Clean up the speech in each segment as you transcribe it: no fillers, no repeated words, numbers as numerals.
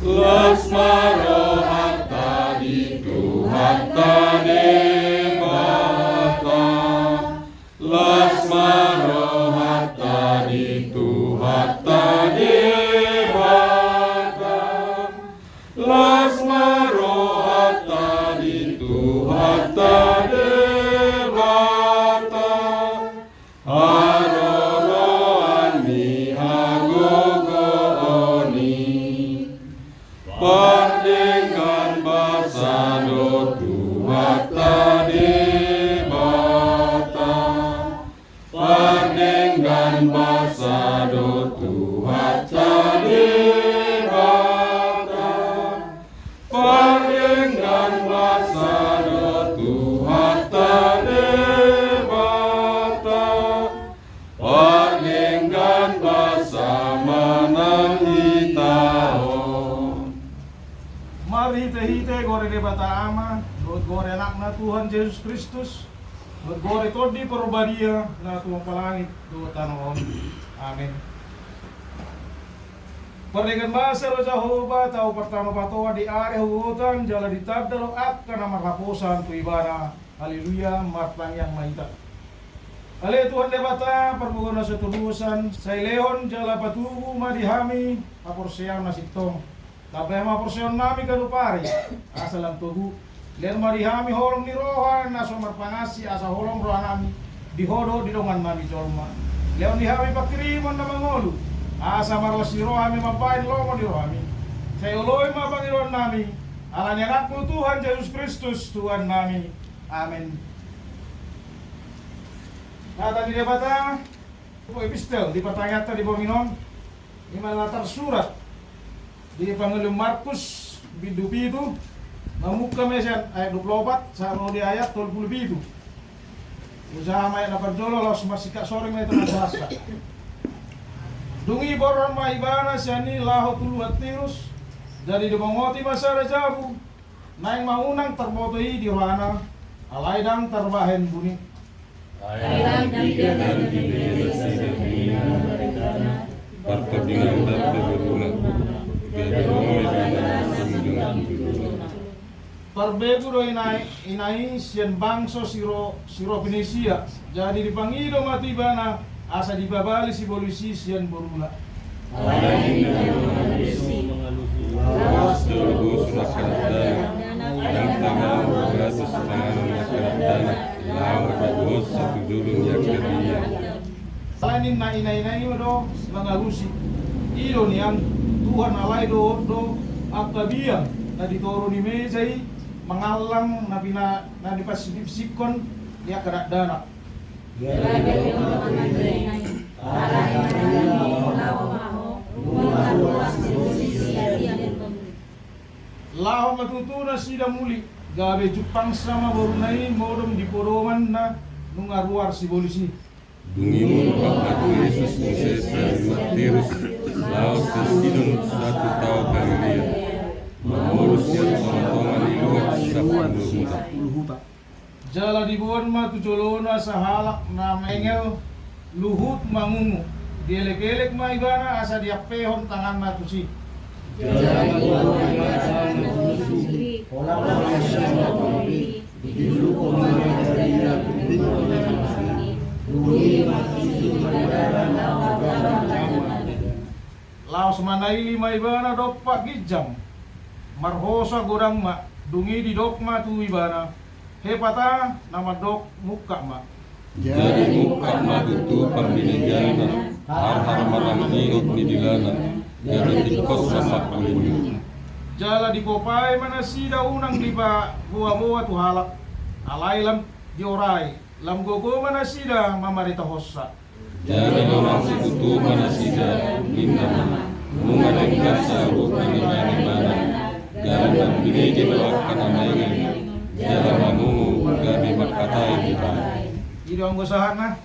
Lasmaro hatta ditu hatta debata. Lasmaro hatta ditu hatta debata. Lasmaro hatta ditu hatta debata. Haroroani hagogooni. Pandengan basado tu hatta debata. Pandengan basado tu hatta debata. Pandengan basado tu hatta debata. Pandengan basa manang hitao. Mari hite-hite gore debata ama, Lord gore anak na Tuhan Yesus Kristus, Lord gore kodi porbadia na Tuhan palangit, do tanon. Amin. Pernikahan masa lo Jehovah tahu pertama patoa di area hutan jala ditabdalo akan nama raposan tu ibana. Haleluya, matang yang maita. Ale Tuhan debata perbukan nasa tulusan, sa leon jala patubu madihami aporsean nasitong. Tapi ma porsion nami kadupari asal ang tugu. Len marihami holong ni rohan naso marpangasi asa holong rohan nami dihodo didongan nami jolma. Leon dihami pakirimon na mangolu. Asa marlas ni rohami mapain lomo ni rohami. Saya uloy mapangiron nami. Alan yang aku Tuhan Yesus Kristus Tuhan nami. Amin. Kata di debata, epistel di patayata di Bominon. Ini latar surat di Pangulung Markus bidu-bidu membuka mesian ayat 24 sama di ayat 27. Usaha ayat 8 los masih kak sore itu bahasa. Dungi boron maibana siani laho tuluat tirus jadi dimongoti masara jabu naing maunang terbotoi di rohana alaidang terbahen bunyi. Aidang dan Pertandingan dan berulang. Perbebu do inai sian bangso siro Venesia jadi dipangido mati bana asa dibabali si polisi sian borula. Lawas terus masyarakat yang tangan beratus tangan masyarakat lawan bagus satu dulu yang kedua. Selain inai do mangalusi ilo niang Tuhan alai do akabia na ditoro ni mejai mengalang na dipasipsikon dia kerak dana. Lao matutuna sida muli gabe Jepang sama borunai modom di poroman na nungaruar si polisi. Dungimun Bapak Yesus Moses Tirus Laos Sidon satu tahun Galilea mengurus yang tongan di luar 10 huta. Jala dibuan ma tujolona sahalak na mengel luhut mangungu dielek-elek ma ibana asa diapehon tangan na tusi. Jala dibuan ma asa na tusi pola di Laos manai lima ibana dopak gijam marhosa godang ma dungi di dok ma tu ibana hepata nama dok muka ma. Jadi muka ma tu pambinigana har marang iot ni dilana jadi tikos sama kulini. Jala di kopai mana sida unang di ba buah tu halak alailam di orai lam gogo mana sida mamarita hossa. Jadi orang sekutu mana sida minta mengadeng kasa bukan mana jalan binigi melakukan namanya jalan mangungu gabi makatai kita. Ida ang gusahana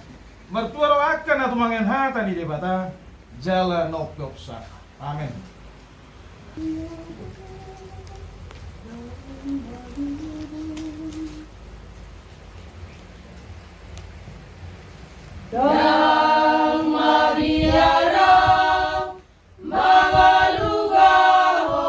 mertua ro akan atau mangen hata di debata jala nopyoksa. Amin. Dang mariara mga lugaho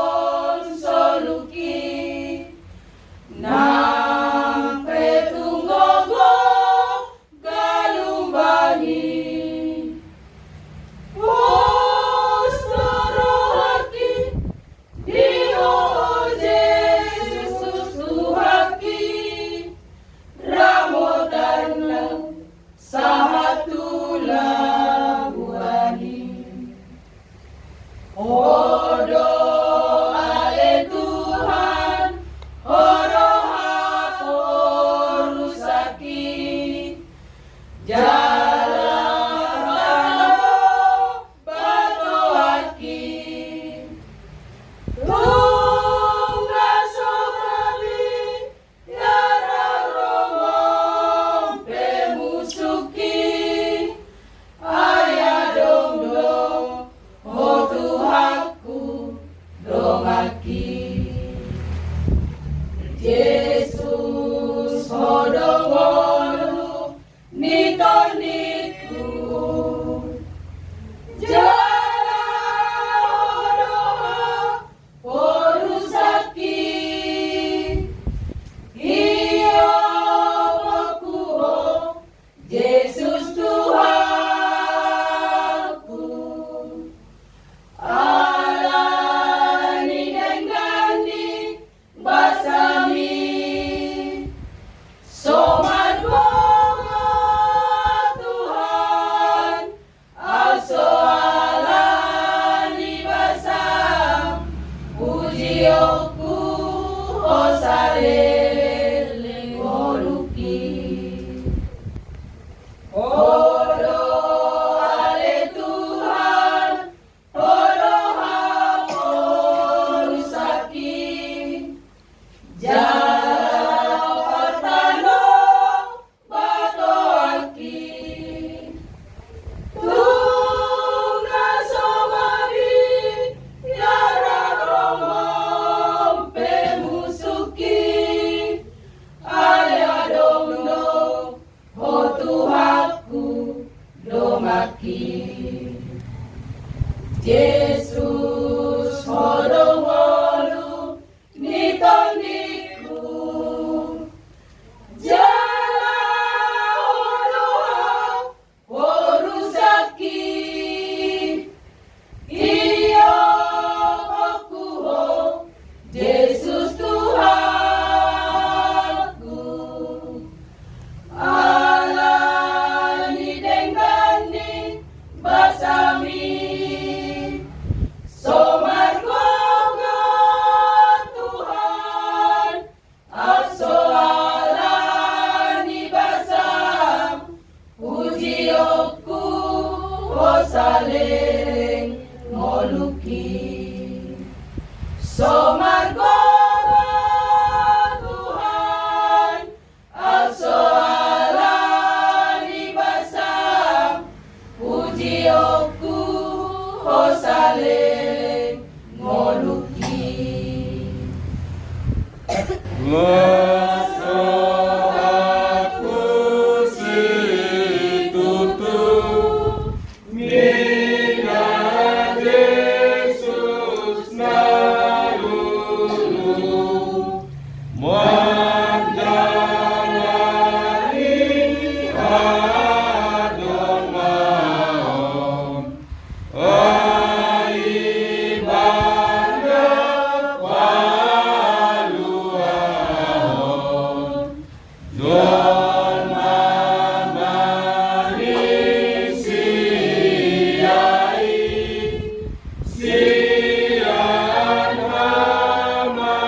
Masrohaku situtu Mina Yesus nalulu Magdalani adon maon Aibanda paluahon Don mamani siyai siyan hamagoari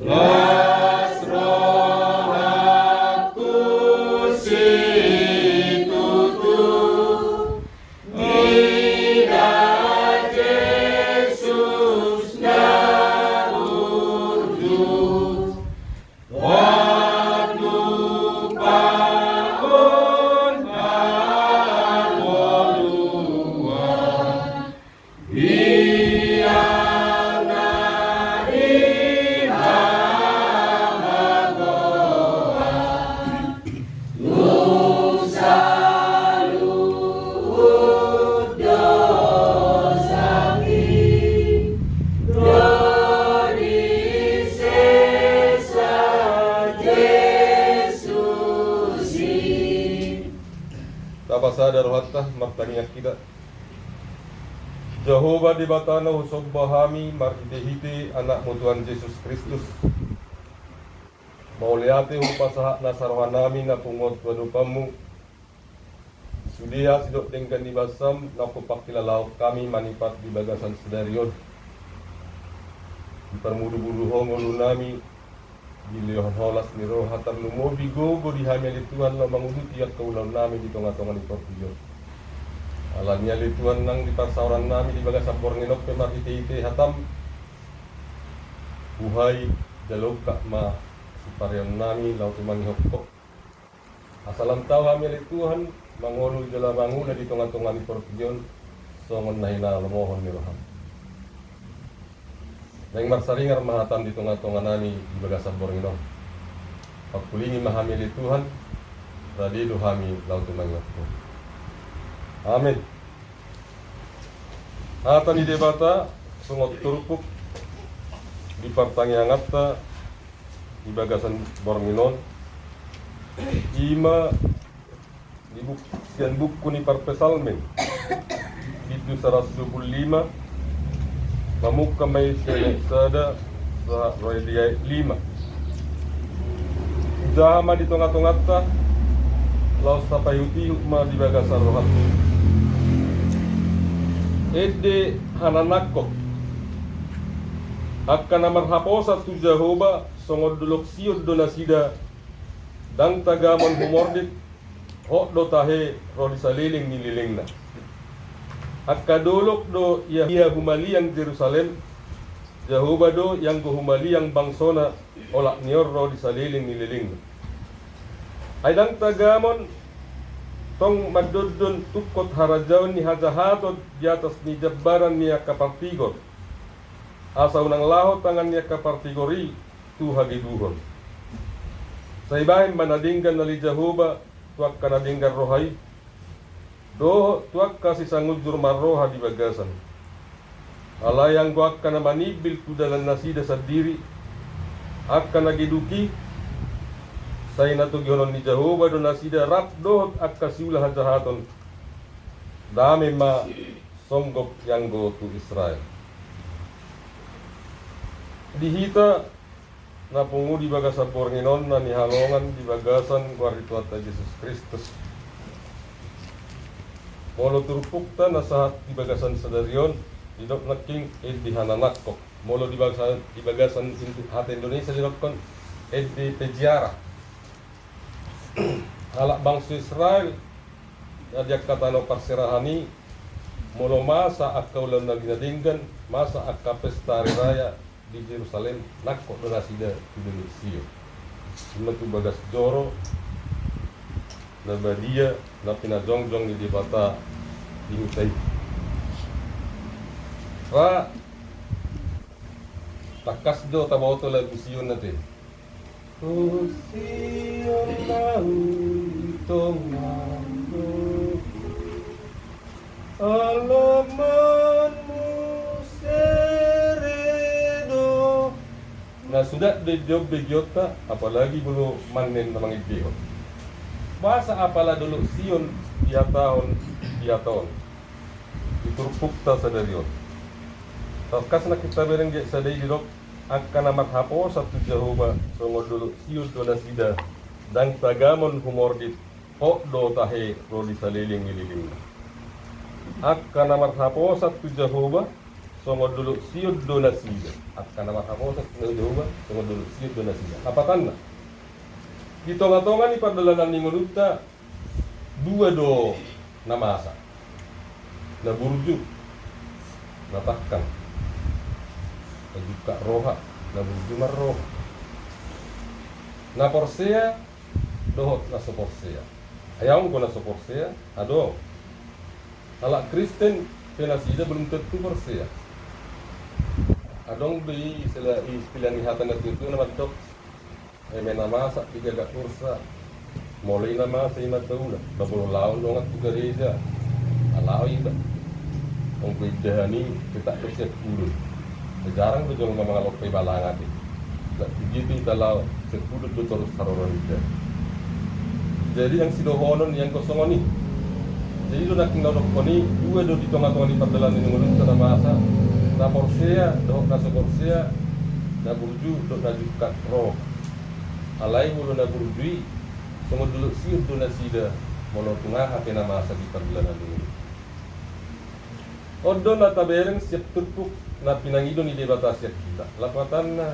Las rohaku situtu Ida Jesus na urdu Waktu paon harbolua Iyana ihamagoa Lusa luhut dosaki Doni sesa Yesusi Tapa sadar wattah martaniak kita Jehovah di batana husog bahami marhite-hite anakmu Tuhan Yesus Kristus Mauliate hupasaha nasarwanami na pungot wadupamu Sudia sidok dengkan di basam nakupak kilalau kami manipat di bagasan sedarion Dipermudu-budu hongo nami Diliohan holas ni roh hatam lumo bigo godihami ali Tuhan lo manguduti at kaulan nami di tonga-tonga ni Portugal Alanya li Tuhan nang di parsauran nami di bagasan bornginok pemarhite-hite hatam Buhay jaloka ma suparion nami lau tumani hokko Asalam tau kami ali Tuhan mangolu jala mangula di tonga-tonga ni Portugal songon nahina lomohon ni roham Nang marsaringar mahatam di tonga-tonga nami di bagasan bornginok Pagpulingi mahami ali Tuhan Tadi duhami lau tumani hokko Amin. Atan di debata sungot turpuk di partangiangatta di bagasan bornginon ima di sian buku ni parpesalmen itu 125 mamukka may sada sa roydiay 5 Jama di tonga-tongatta laos tapayuti ma di bagasan rohat Ede hananakko Akkana marhaposa tu Jehovah songod dulok siod do nasida dang tagamon humordit hok do tahe rodi saliling nililingna Akkadulok do ia humaliang Jerusalem Jehovah do yang go humaliang bangsona olak nior rodi saliling nililingna Ay dang tagamon tong magdodon tukot harajaw ni hajahatot di atas ni jabbaran niya kapartigor asaw ng lahot tangan niya kapartigori tu hagiduhon sa ibahin manadinggan na li Jehovah tuak kanadinggan rohay do tuak kasi sangujur marroha di bagasan alayang guak ka na manibil tu dalan nasida sa diri akka nagiduki Say natugyonon ni Jehovah do nasida rap dohot akka siula hajahaton dami ma songgok yang go tu Israel dihita na pungu di bagasan pornginon na nihalongan di bagasan kuarituata Yesus Kristus molo turpukta na sahat di bagasan sadarion didok naking di hananakko molo di bagasan hati Indonesia dinokon di pejiara Halak bangsa Israel Adyak katano parsirahani Mula masa akka ulam na ginadinggan Masa akka pesta hari raya di Jerusalem Nakko na nasida Indonesia Sumatu bagas joro Na badia Na pinajongjong ni dibata Dihutai Ra takas do taboto lagu Sion nate. Oh Sion lau mando alamanmu seredo. Nah sudah de job begiota apalagi belum manen namang ibeo. Bahasa apalah dulu Sion dia tahun iturpukta sa dariyo. Takas na kita bereng sa day dirok akan amat hapo sa tu Jehova songod dulu Sion do na sida dan tagamon humordit ho do tahe rodi saliling ililing. Akan amat hapo sa tu Jehova songod dulu Sion do na sida. Akan amat hapo sa tu Jehova songod dulu Sion do na sida. Apatan na? Gitonga-tonga ni pardalanan ni ngunuta dua do na masa na burju na takkan na juga roha na burju marroh na porsea dohot na soporsea ayaw ko na soporsea ado ala Kristen penasida belum tentu porsea adong di istilah nihatan na itu na matok mena masa tiga gak kursa mulai nama saya nak tahu lah, beberapa lawan orang tiga reza, alau iba, orang beda ni kita tersiap kudu, jarang tu jangan mengalok pe balangan ni, begitu kita lau sekudu tu terus saroran kita. Jadi yang sidohonon yang kosong ni, jadi tu nak tinggal dok ni, dua do di tengah-tengah di perdalan ini mulut kita masa, na porsea, dok na soporsea, na burju, dok na jukat roh, alai mulu na burjui. Tunggu dulu Sion do na sida mono tungah hake na masa di perjalanan ini. Odo na tabereng siap turpuk na pinangido ni debata siap kita. Lapatan na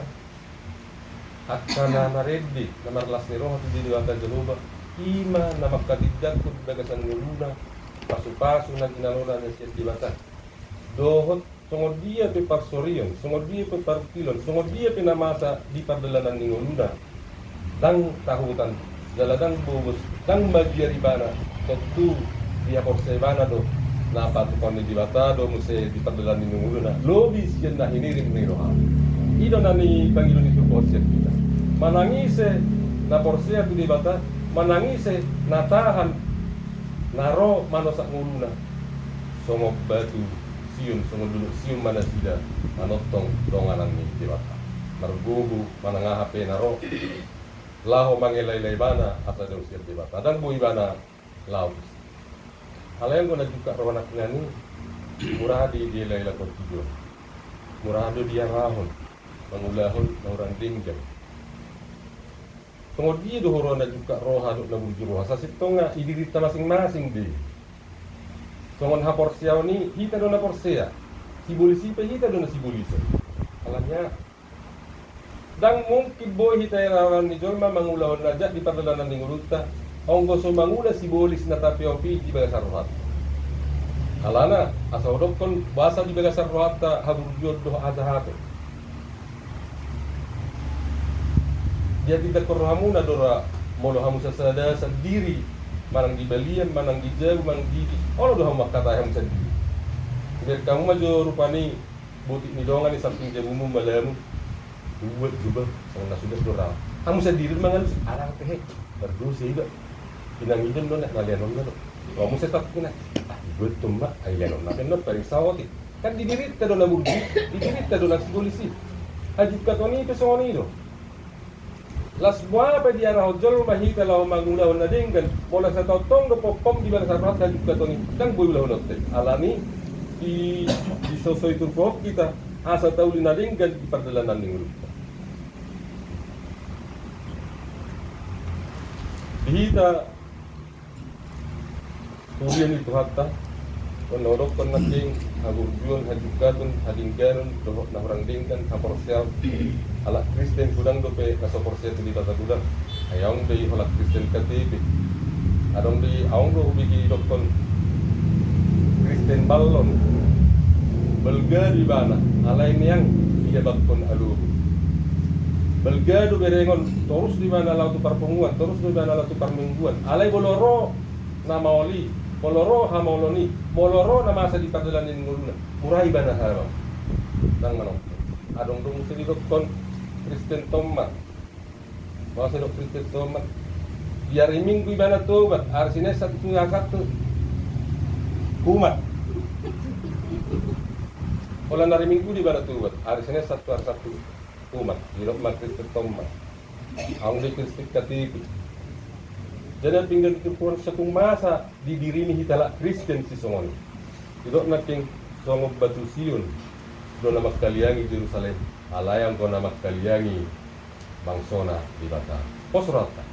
akana maredi na marlas ni roh di debata Jehova. Ima na makadidad ko dagasan nguluna pasu-pasu na ginalona na siap debata. Dohot sungod dia pe parsorion, sungod dia pe partilon, sungod dia pe na masa di perjalanan ni nguluna. Dang tahutan daladang bubus dang bagian ibana tentu dia porsebana do na patukon ni dibata do muse di perdalan ni ngulu na lobis yan na hinirim ni roha ido na ni pangilo ni porsia kita manangise na porsia tu dibata manangise na tahan naro manosak ngulu na songok batu Sion songok dulu Sion mana sida manotong donganan ni dibata margugu manangah HP naro laho mangelai-lai bana asa jauh siap debata dan bu ibana lau halayan guna juga rawana kinani murah di dia laila kortijo murah do dia rahon mangulahon orang dingjang tunggu dia do horona juga roha do labur juroha sasitonga idirita masing-masing di songon hapor siaw ni hita do na porsea sibulisi pe hita do na sibulisa alanya dan mungkin boy hitayarawan ni Jolma mangulahon najak di pardalanan ni nguruta onggo so mangula sibolis na tapiopi di bagasar rohat alana asal dokon bahasa di bagasar rohat ta haburjud doh azahato dia tidak korhamuna dora molo hamu sasada sendiri manang di balian manang di jauh manang di ono doh hamu kata hamu sendiri biar kamu maju rupani butik ni dongan ni samping jamumu malamu dua juga sama sudah dorang kamu sendiri mangan arang teh berdosa juga pinang hidung dong nak ngalian dong kamu setak kena betul mak ayah nak nak paling sawati kan didirit ta dong nabur didirit ta dong nasi polisi hajib katoni pesoni do las buah apa dia rahojol mahita lau mangula hona dengan bola satu tong do popom di bawah sarpat hajib katoni dan boy ulah hona teh alani di sosoi turpok kita asa tahu di nadingkan di pardalanan ning Hita kemudian itu hatta penorok penaking agurjuan hajukatun hadingganon dohok na orang dingkan haporsial ala Kristen kudang dope kasoporsial di tata kudang ayang dei halak Kristen KTP adong dei aung do bigi dokon Kristen ballon belga di bana alai yang dia bakon alu belgado berengon terus di mana lau tu parpunguan terus di mana lau tu parmingguan alai boloro nama oli boloro hamoloni boloro nama asa di padalan ini nguluna murai bana haram dang manong adong dong sini dokon Kristen Tomat. Masa dok Kristen Tomat. Biar minggu ibadah tobat, artinya satu kumat. Kalau hari minggu di ibadah tobat, artinya satu kumat. Jadi mak Kristen Tomat. Ang di Kristen Katipi. Jadi tinggal itu pun satu masa di diri ini hitala Kristen si songon. Itu naking songok batu siun. Do nama kaliangi Jerusalem. Alayang ko nama kaliangi bangsona di bata. Posrata.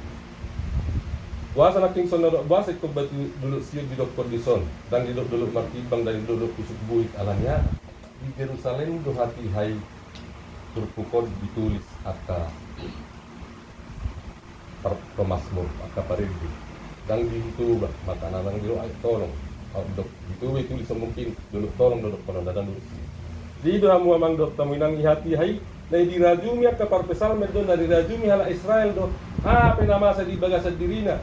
Buasa naking sono buasa ko batu dulu siun di doktor di son. Dan di dulu martibang dan dulu kusuk buik alanya. Di Jerusalem do hati hai turpukod ditulis akka pemasmur akka parigi. Dan di itu makanan yang dulu ay tolong. Dok itu mungkin dulu tolong duduk pada dadan dulu. Di do hamu amang dok taminang hati hai na dirajumi akka parpesal meddo na dirajumi hala Israel do. Penama sa di bagasa dirina.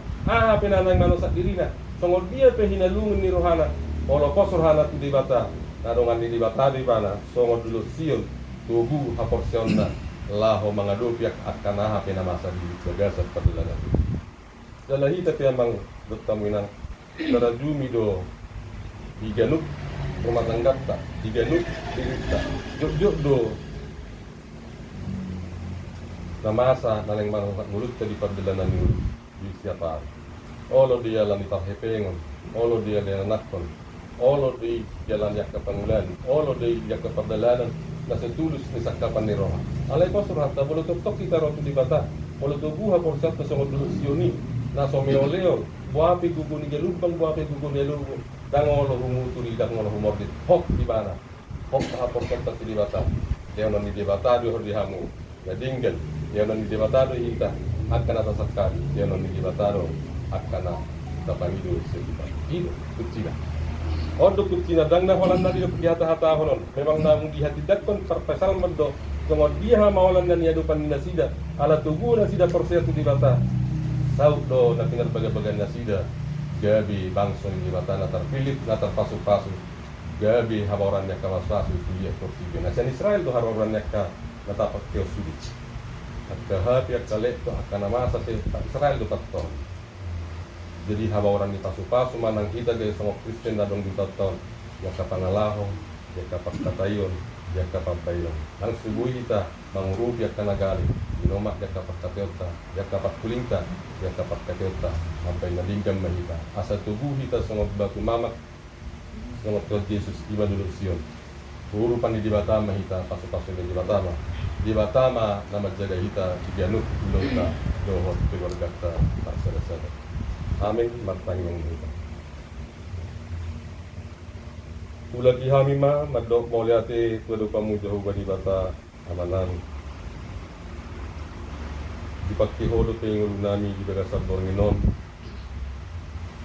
Penanang manosak dirina. Songod dia pehinalungun ni rohana. Olo posurhana tu dibata. Nadongan di dibata di mana. Songod dulu siun. Tubuh haporsion na. Laho mangadupiak akan penama sa di bagasa padalangan. Dalahita pe amang dok taminang darajumi do diganuk rumah tangga tak diganuk dirita jok do namasa naling mangat mulut tadi pardelanan mulut di siapa olo dia lan ditarhepengon olo dia nakon olo di jalan yak kepangulan olo di yak kepardelanan na setulus ni sakapan ni roha alay ko surat ta bolo tok kita ro di bata bolo tubuh por sa songod dulu sioni na someoleo buapi gugun ni gelubang buapi gugun ni lugo dangolo humuturi dangolo humordit hok di mana hok hapor kata di bata dia non di bata do di hamu na dinggal dia non di bata do ita akan atas sekali dia non di bata do akan tapangido sekitar itu kucina ondo kucina dang na holan na di hata-hata honon memang namun di hati dakon perpesal mendo kengod dia mawalan dan yadupan nasida ala tubuh nasida perseatu di bata saud do na tinggal baga-baga nasida gabi bangso ni bata na terpilih na terpasu-pasu gabi haboran nya kawasasu kuliah kursi nasan Israel do haboran nya ka natapak teo sudit at kahati at kalek to akan namasa sa Israel do taton jadi haboran ni pasu-pasu manang kita gaya sama Kristen na dong ditaton ya kapangalahong ya kapagkatayon ya kapampayon ang subuhi kita mangurupi at kanagali inomak ya kapagkatiyota ya kapagkulinta ya kapagkatiyota sampai nalingkam mahita asa tubuh kita sama batu mamak sama Tuhan Yesus iba dulu Sion urupan di bata mahita pasu-pasu di bata ma nama jaga kita diganut ulota dohot keluarga kita parsada-sada amin matanging kita ulagi hami ma madok mauliate tuado kamu jauh bani bata amanan dipakti hodo pengulu nami di bagasa bornginon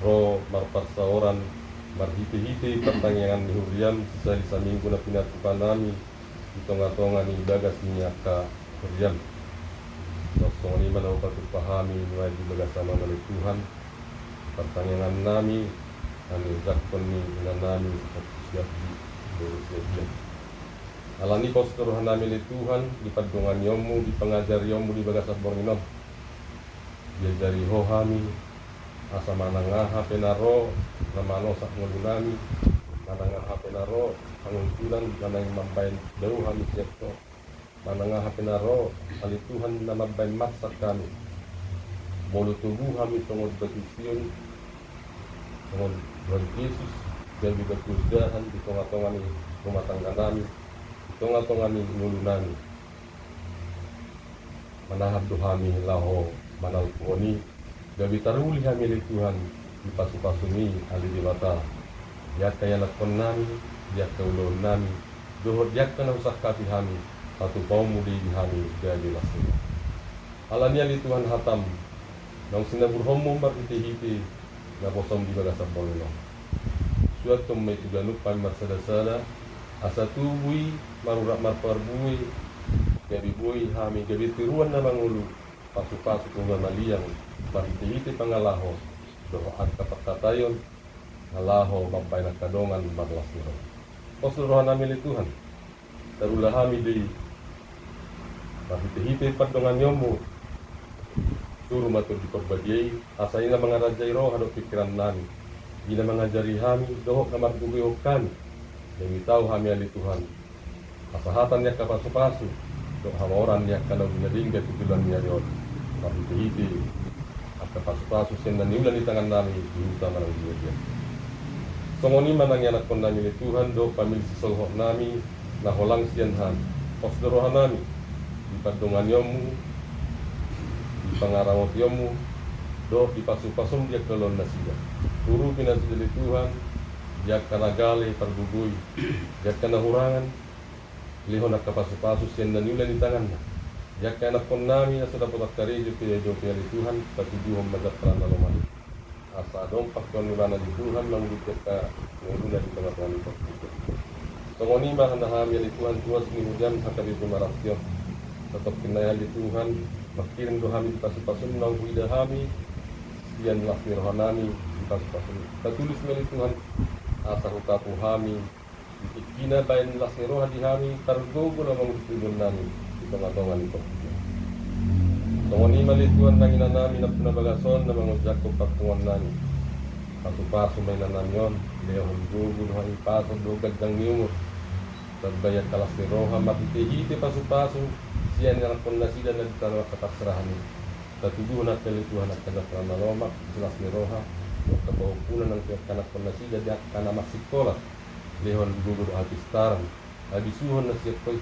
ro marparsa oran marhite-hite pertanyaan ni hurian sisa sa minggu na pinatukan nami di tonga-tonga ni bagas niya ka hurian so ni mana patut pahami mulai di bagasa mga Tuhan pertanyaan nami ani zakon ni nami at siap di alani posturuhan namin ni Tuhan di padungan yomu di pengajar yomu di bagasa bornginon diajari hohami asa manangaha penaro namano sak ngulunami manangaha penaro pangungkulan manang mambayan daw kami siyekto manangaha penaro ali Tuhan na mambayan masak kami bolo tubuh kami tungod batusyon tungod Tuhan Yesus gabi batusdahan di tonga-tonga ni rumah tangga nami di tonga-tonga ni ngulunami manahab duhami laho manal kuoni gabi taruli kami li Tuhan di pasu-pasumi ali di bata yak kaya lakon nami yak kaulon nami dohod yak kana usak kati kami satu kaum mudi di kami gabi lasin alanya li Tuhan hatam nang sinabur homo marhiti-hiti na posom di bagasa bolno suatu may tuganuk pan marsada-sada asa tubui marurak marparbui gabi bui kami gabi tiruan na mangulu pasu-pasu kung naliyang marhiti-hiti pangalaho doho at kapagkatayon alaho mampay nagkadongan maglas nito. Posuluhan namin ni Tuhan, tarula kami di Mahiti-hiti padongan yomu. Suruh matur di korbadyay, asayin na mga rajay roh, hadok pikiran nami. Gina mengajari kami, dohok na magbubuhok kami. Demi tahu kami ali Tuhan. Kasahatan niya kapasu-pasu, dok hamoran niya kalau binadingga tujulan niya yon. Mahiti-hiti, at kapasu-pasu siya naniulan di tangan nami, dihuta manang dia. Songoni manang yanak kon nami ni Tuhan, dok pamil sisolhok nami, na holang siyanhan. Osdorohan nami, di padongan yomu, di pangarawat yomu, do di pasu-pasum dia kelon nasiya. Turu pinasi dari Tuhan, dia kana gale parbugoy, dia kana hurangan, lihon nak kapasu-pasu siyan na niulan di tangan na. Dia kana kon nami na sa dapat karejo piya di Tuhan, patuduhom madatran na lumali. Asa dompak kon nibana di Tuhan, mangulit ka nguluna di tengah-tengah ni pagputo. Tungoni mahanahami di Tuhan tuas ni hujan hakabi pumarasyo. Tetap kinaya di Tuhan, makirim dohami di pasu-pasum nang huidahami, siyan lakni rohanami di pasu-pasum. Katulis ni Tuhan, asa hukapu hami, ikina bayan lakni roha di hami, targogo na mangutulun nami di tengah-tengah ni pagputo. Tungoni mali Tuhan nangina nami na punabagason na mangudyak ko pagtungan nami. Pasu-pasu may nanamyon, lehon gugo dohang ipasok dogad ng niyumot. Tagbayat kalas ni roha, matitihiti pasu-pasu, siyan nga kung nasida na ditanaw katasrahan ni. Tatuduhan at kalituhan at kadapran na lomak, silas ni roha, o kabaupunan ng kanak kung nasida, diak kanamaksikola, lehon gugo dohang pistaran, abisuhan na siya ko'y,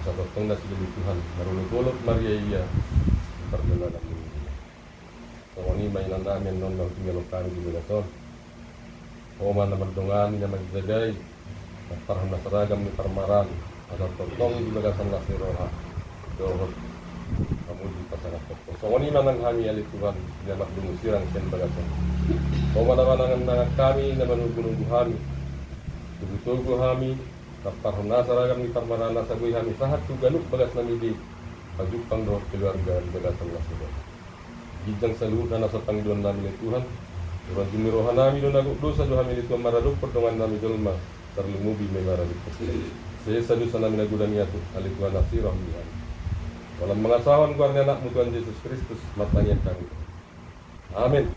sa totong nasida ni Tuhan, marulog-ulog Maria iya, pardala ng mundo. So, ang imay na namin noon, magtingalog kami di Milason. O man na magdungani na magdagay, at parang nasaragam ni Parmaran, at ang totong di bagasan na si Roha, dohot, amuli pa sa nakot. So, ang imay nang hami alit Tuhan, na magdungusirang siyan bagasan. O manamanangan na kami na manugunong kami, tugu-tugu kami, at parang nasaragam ni Parmaran na sabuhay kami, sahat tuganok bagas na midi, pagdupang dohot keluarga di bagasan na si Roha. Gijang saluh na nasa Panginoon namin ni Tuhan. Tuhan jumirohan namin doon nagukdosa doon namin ito maradok pertongan namin dolma terlumubi may maradok. Saya sadusa namin nagudan niya ito alituan na sirah niyan. Walang mga asawan ko ang anak mo Tuhan Yesus Kristus matangyan kami. Amen.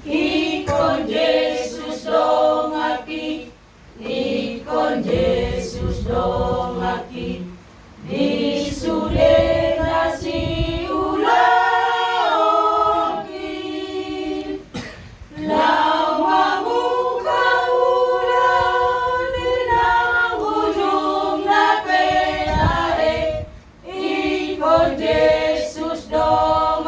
Ikon Yesus dong aki, ikon Yesus dong aki, di sude nasi ulaoki, lawa muka ulang di nang ujung na penare, ikon Yesus dong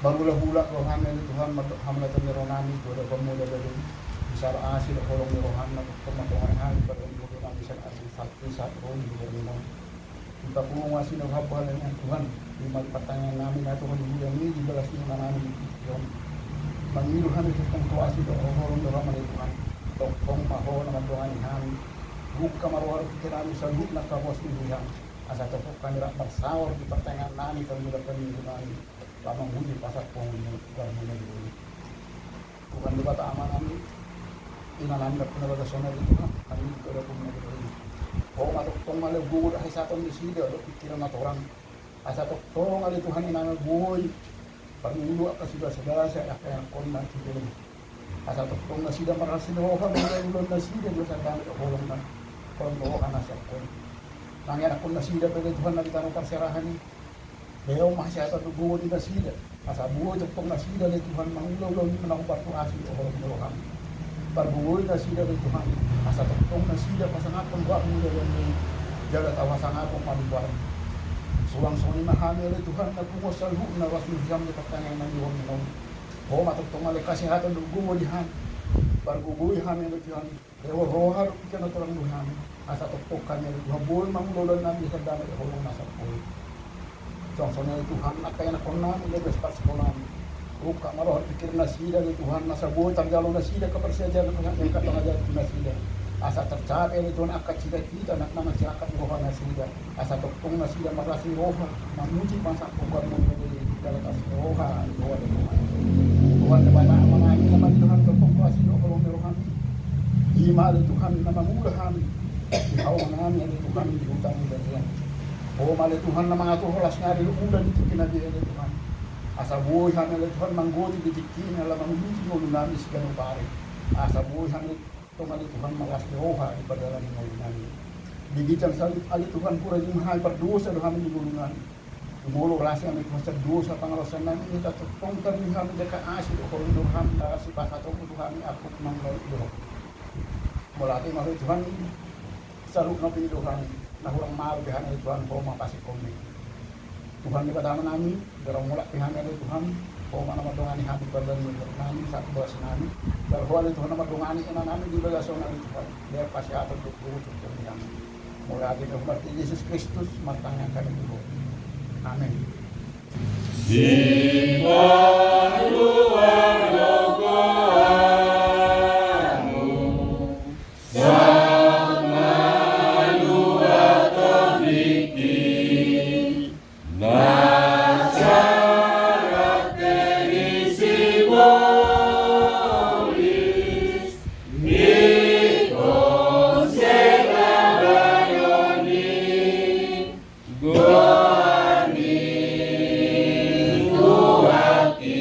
Barulah-hula rohani ni Tuhan hamlatan ni rohani pada pemuda dari besar asil kolong ni rohani na pematongan hal pada ibu na bisa asil satu roh di bermula. Kita penguasa na habal dengan Tuhan di pertanyaan namin na Tuhan ini di balas ni namin Tuhan. Mangiluhan itu tentang kuasa do kolong rohani ni Tuhan. Tong maho na Tuhan han buka marwar kirami sa group na kapos ni Tuhan. Asa topok kanira bersawar di pertanyaan namin kalau mula pemilihan lamang hudi pasat pong garmuna dulu. Bukan lupa tak aman kami. Inalam na penabaga sonal itu kan. Kami juga ada pemenang dulu. Oh matok tong malah gugur ay satong di sida do pikiran na orang. Asa tok tong ali Tuhan inangal buoy. Pangulu ka sida sagala sa kaya kon na tiyo. Asa tok tong na sida marasin ho ka mga ulon na sida do sa dami ko kolong na. Kon ho ka na sa kon. Nangyari kon na sida pwede Tuhan na kita parserahan ni. Beo masih ada tubuh di nasida. Asa buo jepong nasida ni Tuhan mangulau ni menang partu asli orang Tuhan. Parbuo nasida ni Tuhan. Asa tepong nasida pasangapon buat mula ni jaga tawasangapon panibuan. Suang-suang mahami ni Tuhan na pungosal hu na rasul jam di pertanyaan ng Tuhan minum. Oh matutong mali kasihatan dugo di han. Parbuo han ni Tuhan. Beo rohar kita na tulang Tuhan. Asa tepong kanya ni Tuhan buo mangulau namin sa dami orang nasa poy. Contohnya Tuhan nak kaya nak pernah menjadi sepas sekolah. Buka maroh pikir nasida di Tuhan masa buat tanggalo nasida kepersiajan yang kata ngajar nasida. Asa tercapai di Tuhan akan cita-cita nak nama masyarakat roha nasida. Asa topong nasida marasi roha memuji masa program menjadi dalam as roha roha Tuhan. Tuhan kepada mengambil nama Tuhan topong kuasa roha roha. Ima di Tuhan nama mulahan. Kau mengambil di Tuhan di hutang dan dia. Oh mali Tuhan na mga tuholas nga rin ulan dito kinabiyay na Tuhan. Asa buhay hanggang Tuhan manggoti ditikin na lamang hindi mo lunamis ganun pare. Asa buhay hanggang mali Tuhan malas roha di padalan ng ulan. Bigitang sa ali Tuhan pura yung mahal pardosa do hamin gulungan. Umulo rasa kami Tuhan sa dosa pangalasan namin ni tatutong kami hamin deka asid o koridor hamin na si pasatong Tuhan ni akot ng lalo. Mula tayo mahal Tuhan saruk na piniluhan. Nahurang marubihan ay Tuhan po mapasik kami. Tuhan di patama namin, darang mulak pihan ay Tuhan po manamadungani hamin badan namin sa bawah namin. Darhuan ay Tuhan na madungani ka na namin di bagason namin Tuhan. Biar pasyatan dukuru tutup namin. Mula atin ang berarti Yesus Kristus matangyan kami dulu. Amin. Simpan luar logoanmu. Doa ni, doa ki.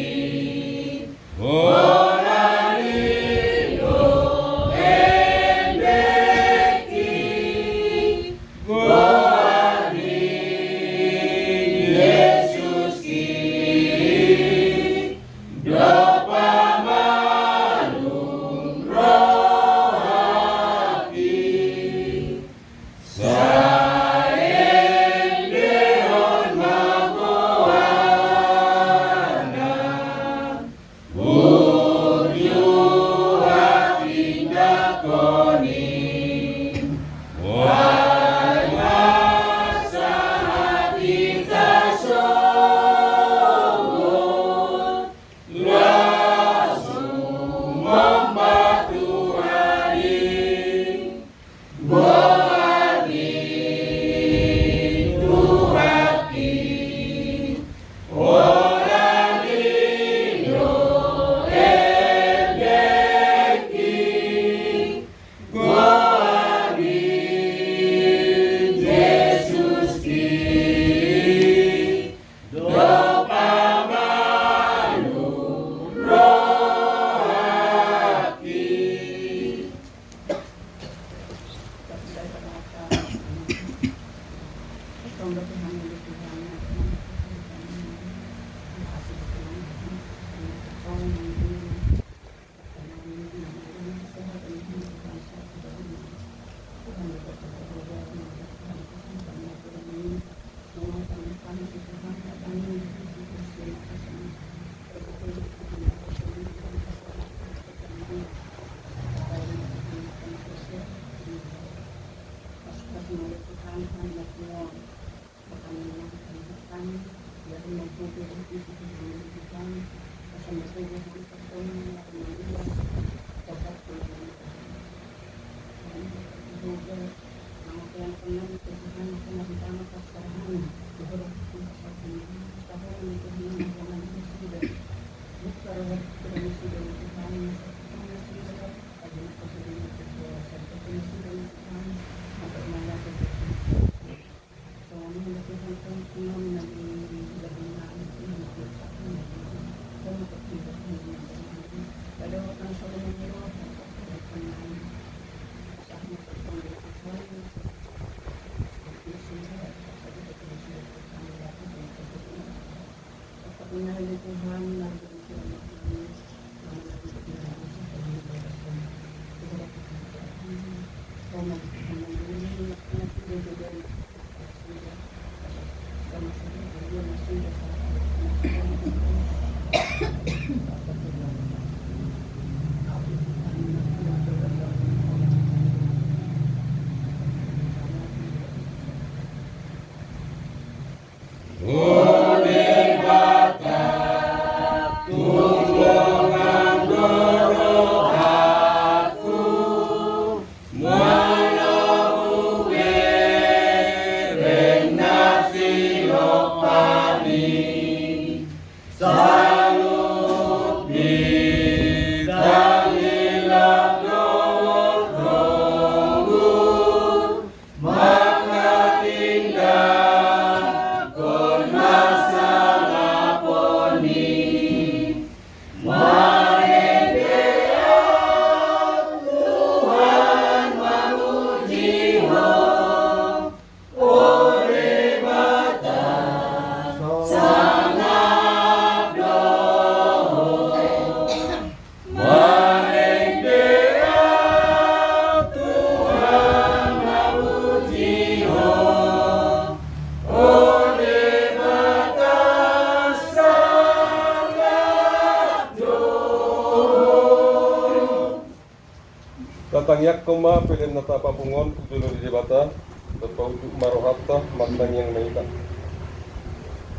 Tatangyak koma pilihan nata papungon kutulo di debata berpaujuk marohatta maknang yang meita.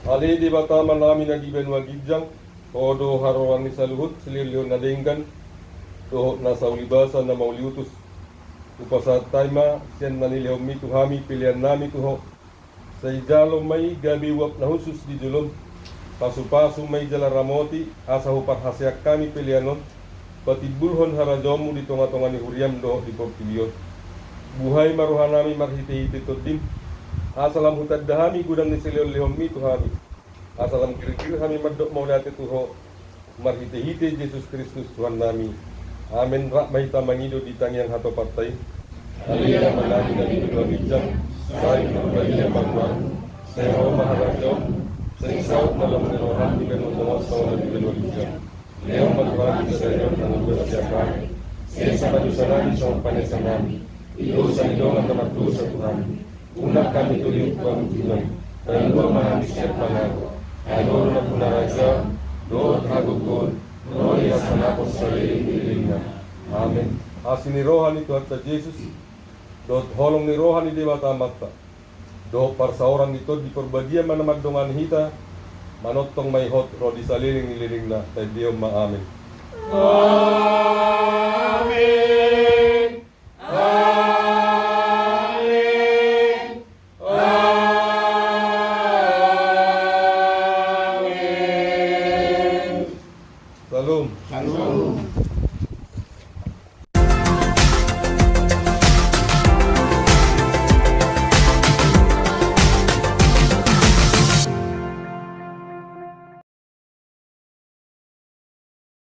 Ali di bata manami nagiben wagijang odo harowan ni saluhut selilion nadenggan dohok na saulibasa na mauliutus upasat taima sian nanileo mi tuhami pilihan nami tuho saijalo may gabi wap na husus di julom pasu-pasu may jala ramoti asa hupar hasyak kami pilihanon patibulhon harajomu di tonga-tonga ni huriam do di portibion buhay maruhanami marhiti-hiti todim asalam hutad dahami gudang ni selion lehom mi tuhami asalam kiri-kiri hami madok maulati tuho marhiti-hiti Yesus Kristus Tuhan nami amin rak mahita mangido di tangiang hato partai aliyah managi dari dua bijang saya berbagi yang bangkuan saya mau maharajom saya saut malam menerohan di benua tengah setahun di benua bijang Leo magpapagod sa iyo ng ulo siya kami. Siya sa madusalan sa panasan namin. Iyo sa iyo ang namatlo sa Tuhan. Una kami tuloy ang Tuhan. Dahil mahal siya pangako. Ano na punaraja, doon hagukon, gloria sa napos sa liling na. Amen. Asin ni rohan ito at Jesus, doon holong ni rohan ni Dewata Mata. Doon para sa orang ito, di perbadian manamagdungan hita, manotong may hot rodi sa liling na tayo ma amin.